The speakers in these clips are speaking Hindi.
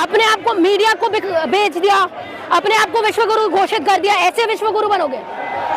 अपने आप को मीडिया को बेच दिया, अपने आप को विश्वगुरु घोषित कर दिया। ऐसे विश्वगुरु बनोगे,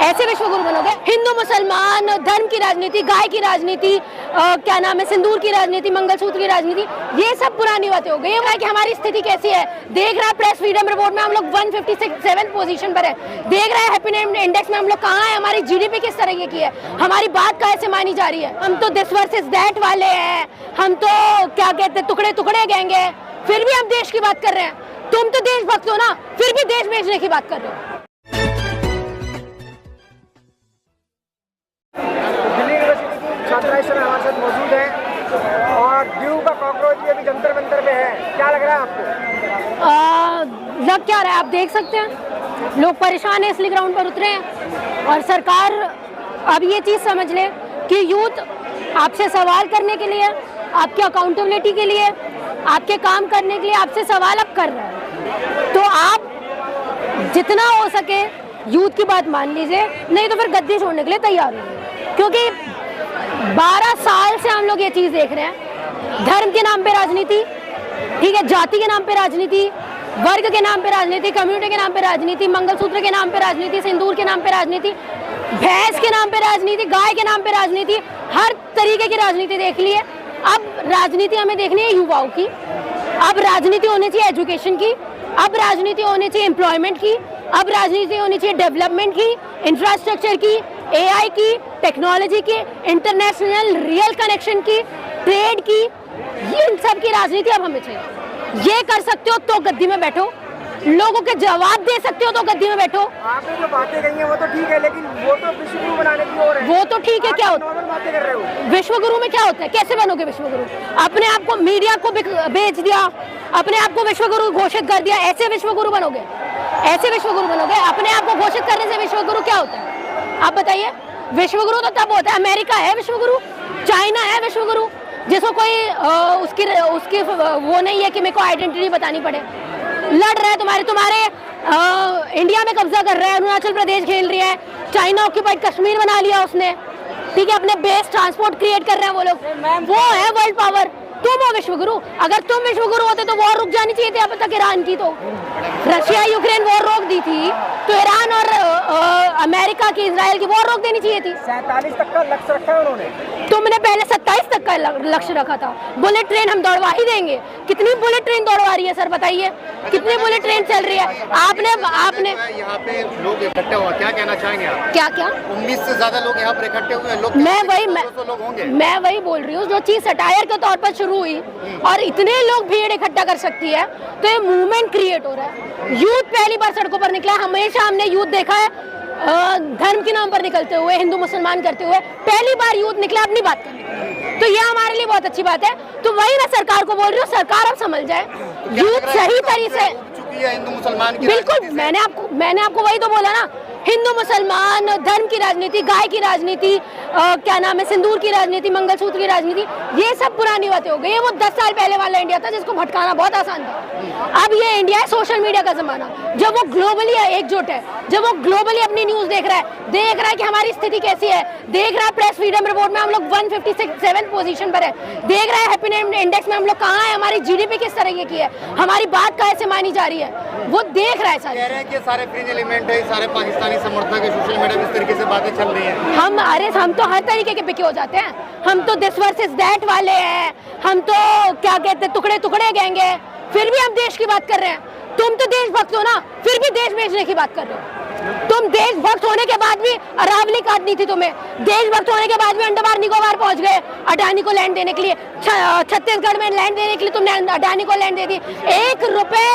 ऐसे विश्वगुरु बनोगे। हिंदू मुसलमान, धर्म की राजनीति, गाय की राजनीति, क्या नाम है, सिंदूर की राजनीति, मंगलसूत्र की राजनीति, ये सब पुरानी बातें हो गई। ये है कि हमारी स्थिति कैसी है, देख रहा है प्रेस फ्रीडम रिपोर्ट में हम लोग 157 पोजीशन पर है, देख रहा है हैप्पीनेस इंडेक्स में हम लोग कहाँ है, हमारी जीडीपी किस तरह की है, हमारी बात कैसे मानी जा रही है। हम तो दिस वर्सेस दैट वाले हैं, हम तो क्या कहते हैं टुकड़े टुकड़े गैंग है, फिर भी हम देश की बात कर रहे हैं। तुम तो देशभक्त हो ना, फिर भी देश बेचने की बात कर रहे हो। छात्रा इस समय हमारे साथ मौजूद है और ड्यू का कॉकरोच भी अभी जंतर मंतर में है, क्या लग रहा है आपको? लग क्या रहा है, आप देख सकते हैं लोग परेशान है इसलिए ग्राउंड पर उतरे हैं। और सरकार अब ये चीज़ समझ ले कि यूथ आपसे सवाल करने के लिए, आपकी अकाउंटेबिलिटी के लिए, आपके काम करने के लिए आपसे सवाल अब कर रहा है। तो आप जितना हो सके यूथ की बात मान लीजिए, नहीं तो फिर गद्दी छोड़ने के लिए तैयार हो, क्योंकि 12 साल से हम लोग ये चीज़ देख रहे हैं। धर्म के नाम पे राजनीति, ठीक है, जाति के नाम पे राजनीति, वर्ग के नाम पे राजनीति, कम्युनिटी के नाम पे राजनीति, मंगलसूत्र के नाम पे राजनीति, सिंदूर के नाम पे राजनीति, भैंस के नाम पे राजनीति, गाय के नाम पे राजनीति, हर तरीके की राजनीति देख ली है। अब राजनीति हमें देखनी है युवाओं की, अब राजनीति होनी चाहिए एजुकेशन की, अब राजनीति होनी चाहिए एम्प्लॉयमेंट की, अब राजनीति होनी चाहिए डेवलपमेंट की, इंफ्रास्ट्रक्चर की, एआई की, टेक्नोलॉजी की, इंटरनेशनल रियल कनेक्शन की, ट्रेड की, इन सब की राजनीति अब हमें चाहिए। ये कर सकते हो तो गद्दी में बैठो, लोगों के जवाब दे सकते हो तो गद्दी में बैठो। आपने जो बातें कही हैं वो तो ठीक है, लेकिन वो तो विश्वगुरु बनाने की ओर है। वो तो ठीक है, क्या होता है, बातें कर रहे हो। विश्वगुरु में क्या होता है, कैसे बनोगे विश्वगुरु? अपने आप को मीडिया को बेच दिया, अपने आप को विश्वगुरु घोषित कर दिया, ऐसे विश्वगुरु बनोगे, ऐसे विश्वगुरु बनोगे। अपने आप को घोषित करने से विश्वगुरु क्या होता है, आप बताइए? विश्वगुरु तो तब होता है, अमेरिका है विश्वगुरु, चाइना है विश्वगुरु, जिसको कोई उसकी वो नहीं है कि मेरे को आइडेंटिटी बतानी पड़े। लड़ रहे हैं तुम्हारे इंडिया में कब्जा कर रहे हैं, अरुणाचल प्रदेश खेल रही है, चाइना ऑक्यूपाइड कश्मीर बना लिया उसने, ठीक है, अपने बेस ट्रांसपोर्ट क्रिएट कर रहे हैं वो लोग, वो है वर्ल्ड पावर। तुम हो विश्वगुरु, अगर तुम विश्वगुरु होते तो वॉर रुक जानी चाहिए थी अब तक ईरान की। तो रशिया यूक्रेन वॉर रोक दी थी, तो ईरान और अमेरिका की, इजराइल की वॉर रोक देनी चाहिए थी। 47 तक का लक्ष्य रखा है उन्होंने, तुमने पहले 27 तक का लक्ष्य रखा था। बुलेट ट्रेन हम दौड़वा ही देंगे। कितनी बुलेट ट्रेन दौड़वा रही है सर, बताइए कितनी बुलेट ट्रेन चल रही है? आपने यहाँ पे लोग इकट्ठे हुआ, क्या कहना चाहेंगे आप? क्या 19 से ज्यादा लोग यहाँ पर इकट्ठे हुए हैं। लोग मैं वही बोल रही हूँ, जो चीज सटायर के तौर पर शुरू हुई और इतने लोग भीड़ इकट्ठा कर सकती है, तो ये मूवमेंट क्रिएट हो रहा है। यूथ पहली बार सड़कों पर निकला, हमेशा हमने यूथ देखा है धर्म के नाम पर निकलते हुए, हिंदू मुसलमान करते हुए, पहली बार यूथ निकला अपनी बात करने, तो ये हमारे लिए बहुत अच्छी बात है। तो वही मैं सरकार को बोल रही हूँ, सरकार अब समझ जाए, यूथ सही तरीके से हिंदू मुसलमान की बिल्कुल, मैंने आपको वही तो बोला ना, हिंदू मुसलमान, धर्म की राजनीति, गाय की राजनीति, क्या नाम है, सिंदूर की राजनीति, मंगलसूत्र की राजनीति, ये सब पुरानी बातें हो गई है। वो 10 साल पहले वाला इंडिया था जिसको भटकाना बहुत आसान था। अब ये इंडिया है सोशल मीडिया का जमाना, जब वो ग्लोबली एकजुट है, जब वो ग्लोबली अपनी न्यूज देख रहा है कि हमारी स्थिति कैसी है, देख रहा है प्रेस फ्रीडम रिपोर्ट में हम लोग 157 पोजीशन पर है, देख रहा है हैप्पीनेस इंडेक्स में हम लोग कहाँ है, हमारी जीडीपी किस तरह की है, हमारी बात कैसे मानी जा रही है, वो देख रहा है। कह रहे हैं कि सारे फ्रिंज एलिमेंट है, सारे पाकिस्तानी समर्थक है, सोशल मीडिया में इस तरीके से बातें चल रही है। हम तो हर तरीके के पिके हो जाते हैं, हम तो दिस वर्सेस दैट वाले हैं, हम तो क्या कहते हैं टुकड़े टुकड़े गैंग है, फिर भी हम देश की बात कर रहे हैं। तुम तो देशभक्त हो ना, फिर भी देश बेचने की बात कर रहे हो। तुम देशभक्त होने के बाद भी अरावली काटनी थी तुम्हें, देशभक्त होने के बाद भी अंडमान निकोबार पहुंच गए अडानी को लैंड देने के लिए, छत्तीसगढ़ में लैंड देने के लिए तुमने अडानी को लैंड दे दी, 1 रुपए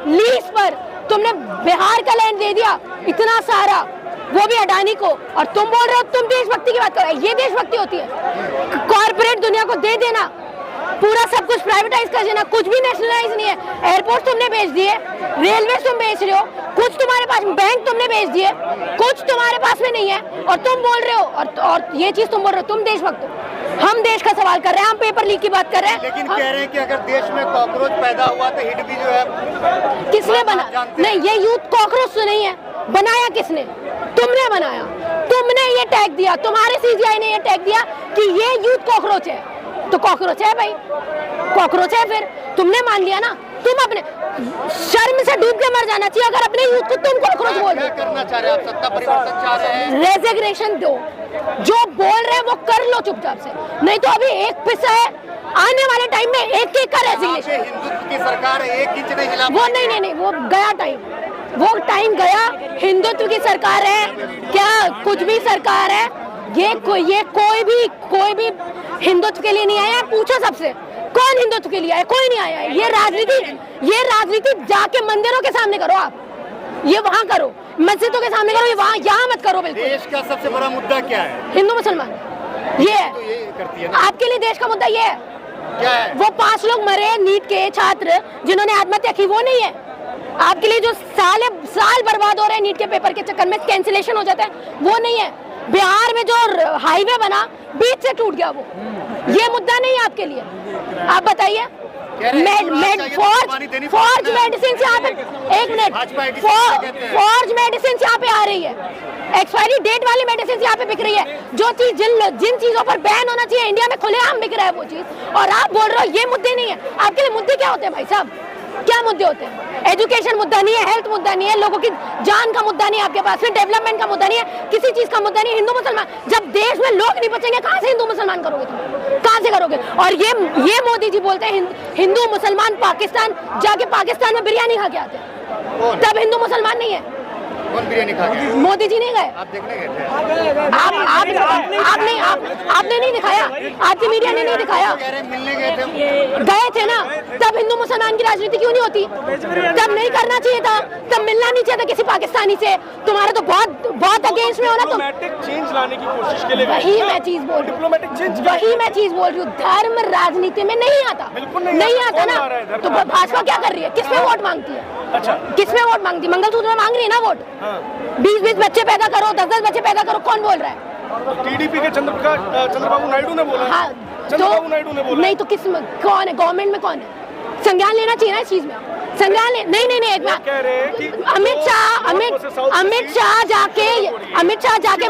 लीज पर तुमने बिहार का लैंड दे दिया, इतना सारा, वो भी अडानी को, और तुम बोल रहे हो तुम देशभक्ति की बात कर रहे हो। ये देशभक्ति होती है? कॉर्पोरेट दुनिया को दे देना, पूरा सब कुछ प्राइवेटाइज कर देना, कुछ भी नेशनलाइज नहीं है। एयरपोर्ट तुमने बेच दिए, रेलवे तुम बेच रहे हो, कुछ तुम्हारे पास, बैंक तुमने बेच दिए, कुछ तुम्हारे पास में नहीं है, और तुम बोल रहे हो, और ये चीज तुम बोल रहे हो तुम देशभक्त हो। हम देश का सवाल कर रहे हैं, हम पेपर लीक की बात कर रहे हैं। लेकिन कह रहे हैं कि अगर देश में कॉकरोच पैदा हुआ तो हिट भी जो है किसने बना? नहीं, ये यूथ कॉकरोच तो नहीं है, बनाया किसने? तुमने बनाया, तुमने ये टैग दिया, तुम्हारे सीजीआई ने ये टैग दिया कि ये यूथ कॉकरोच है, तो कॉकरोच है भाई, कॉकरोच है, फिर तुमने मान लिया ना, तुम अपने शर्म से डूब के मर जाना चाहिए अगर अपने यूथ को तुम कॉकरोच बोल क्या रहे करना चाह रहे हैं आप? सत्ता परिवर्तन चाह रहे हैं? हो। रेजिग्नेशन दो, जो बोल रहे हैं वो कर लो चुपचाप से, नहीं तो अभी एक पिसा है, आने वाले टाइम में एक एक का रेजिग्नेशन। हिंदुत्व की सरकार है, एक इंच नहीं हिला। वो नहीं, वो गया टाइम, वो टाइम गया। हिंदुत्व की सरकार है क्या? कुछ भी सरकार है, ये कोई भी हिंदुत्व के लिए नहीं आया है। पूछो सबसे, कौन हिंदुत्व के लिए आया? कोई नहीं आया है। ये राजनीति जाके मंदिरों के सामने करो आप, ये वहाँ करो, मस्जिदों के सामने करो, ये वहाँ, यहाँ मत करो। बिल्कुल देश का सबसे बड़ा मुद्दा क्या है? हिंदू मुसलमान, ये है। तो ये करती है ना। आपके लिए देश का मुद्दा ये है। क्या है? वो 5 लोग मरे नीट के छात्र जिन्होंने आत्महत्या की, वो नहीं है। आपके लिए जो साल बर्बाद हो रहे हैं नीट के पेपर के चक्कर में, कैंसिलेशन हो जाता है, वो नहीं है। बिहार में जो हाईवे बना बीच से टूट गया, वो ये मुद्दा नहीं है आपके लिए। आप बताइए, फॉर्ज मेडिसिन यहाँ पे, एक मिनट, फॉर्ज मेडिसिन यहाँ पे आ रही है, एक्सपायरी डेट वाली मेडिसिन यहाँ पे बिक रही है। जो चीज जिन चीजों पर बैन होना चाहिए इंडिया में खुलेआम बिक रहा है वो चीज, और आप बोल रहे हो ये मुद्दे नहीं है। आपके लिए मुद्दे क्या होते हैं भाई साहब? क्या मुद्दे होते हैं? एजुकेशन मुद्दा नहीं है, हेल्थ मुद्दा नहीं है, लोगों की जान का मुद्दा नहीं है आपके पास, फिर डेवलपमेंट का मुद्दा नहीं है, किसी चीज का मुद्दा नहीं है। हिंदू मुसलमान, जब देश में लोग नहीं बचेंगे कहाँ से हिंदू मुसलमान करोगे तुम? कहाँ से करोगे? और ये मोदी जी बोलते हैं हिंदू मुसलमान पाकिस्तान, जाके पाकिस्तान में बिरयानी खा के आते हैं, तब हिंदू मुसलमान नहीं है। कौन बिरयानी खा गया? मोदी जी नहीं गए, आप देखने गए थे? आपने नहीं दिखाया, आपकी मीडिया ने नहीं दिखाया। कह रहे मिलने गए थे ना, तब हिंदू मुसलमान की राजनीति क्यों नहीं होती? तब नहीं करना चाहिए था, तब मिलना नहीं चाहिए था किसी पाकिस्तानी से। तुम्हारा तो बहुत अगेंस्ट में हो ना तुम। चेंज लाने की कोशिश के लिए वही मैं चीज बोल रही हूँ, धर्म राजनीति में नहीं आता, नहीं आता ना। तो भाजपा क्या कर रही है? किस पे वोट मांगती है? अच्छा, किस पे वोट मांगती है? मंगलसूत्र में मांग रही है ना वोट। 20 बच्चे पैदा करो, 10 बच्चे पैदा करो, कौन बोल रहा है? टीडीपी के चंद्रबाबू नायडू ने बोला। हाँ, चंद्रबाबू नायडू ने बोला। नहीं तो कौन है गवर्नमेंट में? कौन है? संज्ञान लेना चाहिए ना इस चीज में, संज्ञान ले। नहीं एक बात, कह रहे हैं कि अमित शाह जाके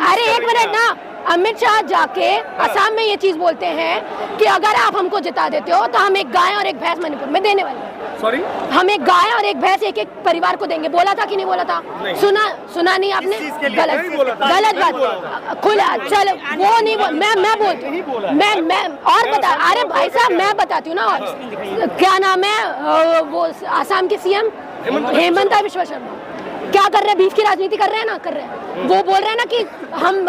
अरे एक मिनट ना, अमित शाह जाके असम में ये चीज बोलते हैं कि अगर आप हमको जिता देते हो तो हम एक गाय और एक भैंस मणिपुर में देने वाले हैं। सॉरी, हम एक गाय और एक भैंस एक परिवार को देंगे। बोला था कि नहीं बोला था? नहीं। सुना नहीं आपने? गलत बात, खुला। चलो वो नहीं बोल, मैं बोलती हूँ, मैं और बता। अरे भाई साहब मैं बताती हूँ ना, और क्या नाम है वो आसाम के सीएम हेमंत बिश्वा शर्मा क्या कर रहे हैं? बीफ की राजनीति कर रहे हैं ना, कर रहे हैं। वो बोल रहे हैं ना कि हम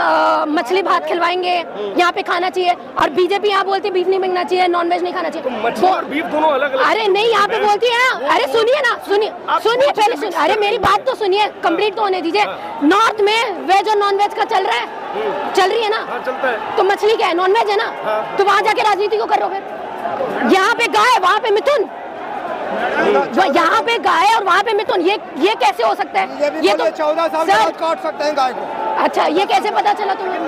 मछली भात खिलवाएंगे, यहाँ पे खाना चाहिए, और बीजेपी यहाँ बोलती है बीफ नहीं मिलना चाहिए, नॉनवेज नहीं खाना चाहिए। मछली और बीफ दोनों अलग। अरे नहीं, यहाँ पे बोलती है ना। अरे सुनिए ना, सुनिए पहले सुनिए। अरे मेरी बात तो सुनिए, कंप्लीट तो होने दीजिए। नॉर्थ में वेज और नॉन वेज का चल रहा है, चल रही है ना? चलता है। तो मछली क्या है? नॉन वेज है ना? तो वहाँ जाके राजनीति को कर रहे हो फिर? यहाँ पे गाय, वहाँ पे मिथुन, यहाँ पे गाय और वहाँ पे मिथुन, ये कैसे हो सकता है? ये तो 14 साल बाद काट सकते हैं गाय को। अच्छा, ये कैसे पता चला तुम्हें?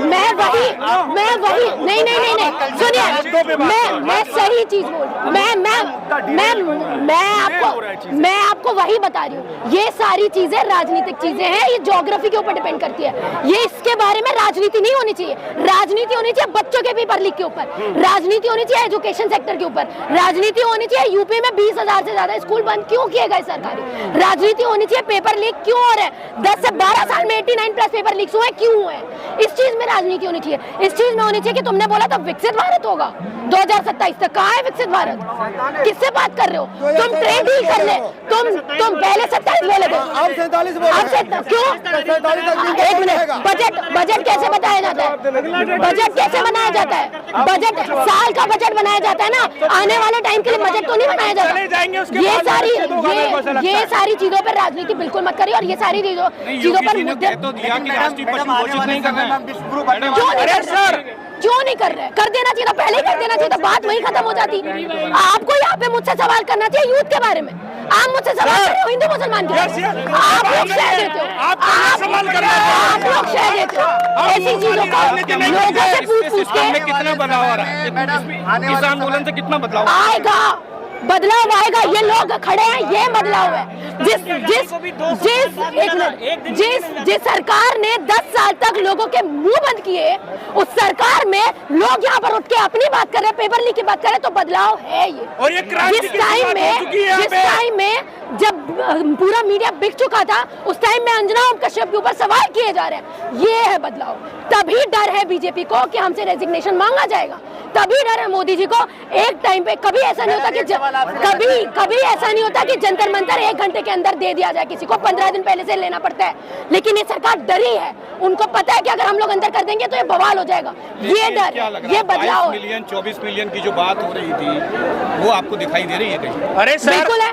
मैं वही नहीं सुनिए, मैं सही चीज बोल रही हूँ। मैं आपको वही बता रही हूँ। ये सारी चीजें राजनीतिक चीजें हैं, ये ज्योग्राफी के ऊपर डिपेंड करती है। ये इसके बारे में राजनीति नहीं होनी चाहिए। राजनीति होनी चाहिए बच्चों के पेपर लीक के ऊपर, राजनीति होनी चाहिए एजुकेशन सेक्टर के ऊपर, राजनीति होनी चाहिए यूपी में 20,000 से ज्यादा स्कूल बंद क्यों किए गए सरकारी, राजनीति होनी चाहिए पेपर लीक क्यों हो रहे हैं, 10 से 12 साल में 89+ पेपर लीक हुए क्यों हुए। इस चीज में राजनीति होनी चाहिए। इस चीज में होनी चाहिए कि तुमने बोला था विकसित भारत होगा 2027 तक। कहाँ है विकसित भारत? किससे बात कर रहे हो तुम? ट्रेड डील कर ले। तुम पहले 27 बोले थे, अब 47 बोले। क्यों? एक मिनट, बजट कैसे बताया जाता है? बजट कैसे बनाया जाता है? बजट साल का बजट बनाया जाता है ना, आने वाले टाइम के लिए बजट तो नहीं बनाया जाता। ये सारी चीजों पर राजनीति बिल्कुल मत करिए, और ये सारी चीजों पर मुद्दे क्यों नहीं कर रहे? कर देना चाहिए था, पहले ही कर देना चाहिए था, बात वहीं खत्म हो जाती। आपको यहाँ पे मुझसे सवाल करना चाहिए यूथ के बारे में। आप मुझसे सवाल कर रहे हो हिंदू मुसलमान के, आप लोग शह देते हो, आप लोग शह देते हो ऐसी चीजों को लोगों से पूछ के। कितना बदलाव आ रहा है इस आंदोलन से? कितना बदलाव आएगा? बदलाव आएगा। ये लोग खड़े हैं, ये बदलाव है। जिस जिस जिस एक मिनट, जिस सरकार ने 10 साल तक लोगों के मुंह बंद किए, उस सरकार में लोग यहाँ पर उठ के अपनी बात कर रहे हैं, पेपर लीक की बात कर रहे हैं, तो बदलाव है ये। और ये क्रांति जिस टाइम में जब पूरा मीडिया बिक चुका था, उस टाइम में अंजना ओम कश्यप के ऊपर सवाल किए जा रहे हैं, ये है बदलाव। तभी डर है बीजेपी को कि हमसे रेजिग्नेशन मांगा जाएगा, तभी डर है मोदी जी को। एक टाइम पे कभी ऐसा नहीं होता कि कभी ऐसा नहीं होता कि जंतर मंतर 1 घंटे के अंदर दे दिया जाए किसी को, 15 दिन पहले से लेना पड़ता है। लेकिन ये सरकार डरी है, उनको पता है कि अगर हम लोग अंदर कर देंगे तो ये बवाल हो जाएगा। ये डर, ये बदलाव 22 मिलियन 24 मिलियन की जो बात हो रही थी, वो आपको दिखाई दे रही है कहीं? अरे सर, बिल्कुल है।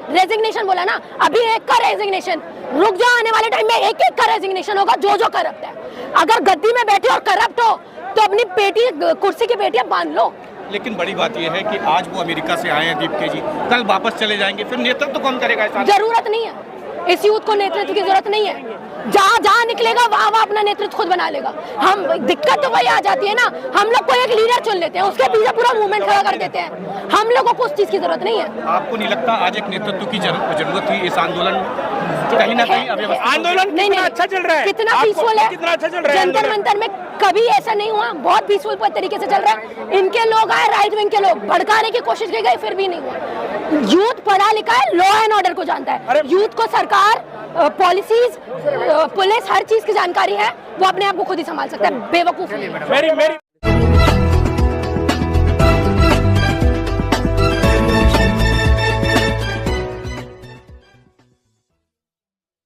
रेजिग्नेशन बोला ना, अभी एक का रेजिग्नेशन, रुक जाओ, आने वाले टाइम में एक का रेजिग्नेशन होगा जो करप्ट है। अगर गद्दी में बैठे और करप्ट हो तो अपनी पेटी, कुर्सी की पेटियां बांध लो। लेकिन बड़ी बात यह है कि आज वो अमेरिका से आए हैं दीपके जी, कल वापस चले जाएंगे, फिर नेतृत्व कौन करेगा? जरूरत नहीं है, इस यूथ को नेतृत्व की जरूरत नहीं है। जहाँ निकलेगा वहाँ अपना नेतृत्व खुद बना लेगा। हम दिक्कत तो वही आ जाती है ना, हम लोग को एक लीडर चुन लेते हैं, उसके पीछे पूरा मूवमेंट खड़ा कर देते हैं। हम लोगों को उस चीज की जरूरत नहीं है। आपको नहीं लगता आज एक नेतृत्व की जरूरत थी इस आंदोलन में? कहीं ना कहीं आंदोलन कितना अच्छा चल रहा है, कितना पीसफुल है, कितना अच्छा चल रहा है जंतर मंतर में कभी ऐसा नहीं हुआ, बहुत पीसफुल तरीके से चल रहा है। इनके लोग आए, राइट विंग के लोग भड़काने की कोशिश की गई, फिर भी नहीं हुआ। यूथ पढ़ा लिखा है, लॉ एंड ऑर्डर को जानता है। यूथ को सरकार, पॉलिसीज, पुलिस, हर चीज की जानकारी है, वो अपने आप को खुद ही संभाल सकता है। बेवकूफ नहीं है। मेरी